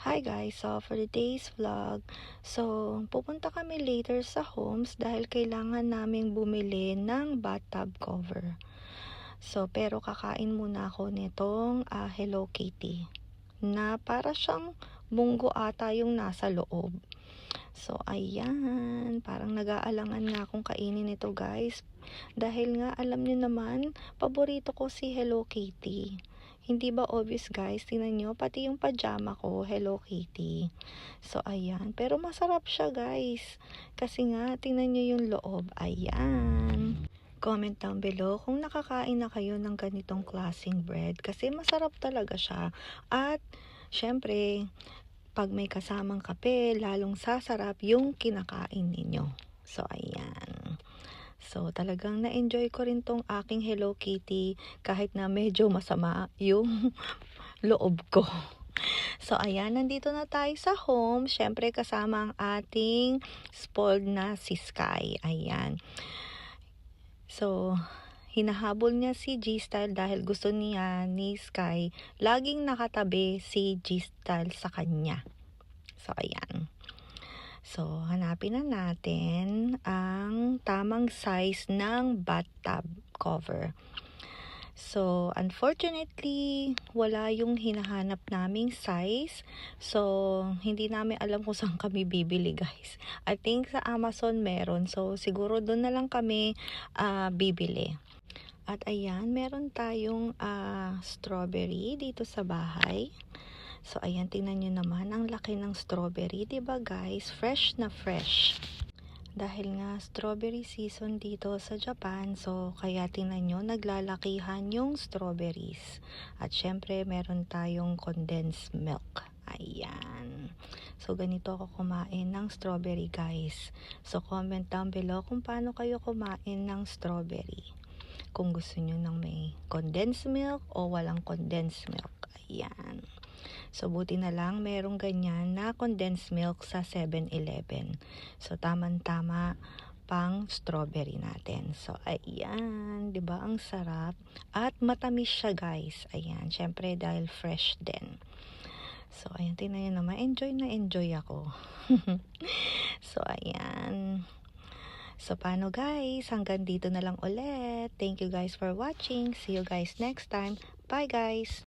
Hi guys, so for today's vlog, pupunta kami later sa Homes dahil kailangan naming bumili ng bathtub cover. Pero kakain muna ako nitong Hello Kitty na para siyang munggo ata yung nasa loob. Ayan, parang nag-aalangan nga akong kainin ito guys. Dahil nga alam niyo naman, paborito ko si Hello Kitty. Hindi ba obvious guys? Tingnan nyo, pati yung pajama ko, Hello Kitty. Ayan. Pero masarap siya guys. Kasi nga, tingnan nyo yung loob. Ayan. Comment down below kung nakakain na kayo ng ganitong klaseng bread. Kasi masarap talaga siya. At, syempre, pag may kasamang kape, lalong sasarap yung kinakain ninyo. Ayan. Talagang na-enjoy ko rin tong aking Hello Kitty kahit na medyo masama yung loob ko. Ayan, nandito na tayo sa home. Syempre kasama ang ating spoiled na si Sky. Ayan. Hinahabol niya si G-Style dahil gusto niya ni Sky laging nakatabi si G-Style sa kanya. Ayan. Hanapin na natin ang tamang size ng bathtub cover. Unfortunately, wala yung hinahanap naming size. Hindi namin alam kung saan kami bibili, guys. I think sa Amazon meron. Siguro doon na lang kami bibili. At ayan, meron tayong strawberry dito sa bahay. Ayan, tingnan nyo naman, ang laki ng strawberry, diba guys? Fresh na fresh. Dahil nga strawberry season dito sa Japan, kaya tingnan nyo, naglalakihan yung strawberries. At syempre, meron tayong condensed milk. Ayan. Ganito ako kumain ng strawberry, guys. Comment down below kung paano kayo kumain ng strawberry. Kung gusto nyo ng may condensed milk o walang condensed milk. Ayan. Buti na lang merong ganyan na condensed milk sa 7-Eleven. Tamang-tama pang strawberry natin. Ayan, 'di ba ang sarap at matamis siya, guys. Ayan, syempre dahil fresh din. Ayan, tingnan niyo naman, enjoy na enjoy ako. Ayan. Paano guys? Hanggang dito na lang ulit. Thank you guys for watching. See you guys next time. Bye guys!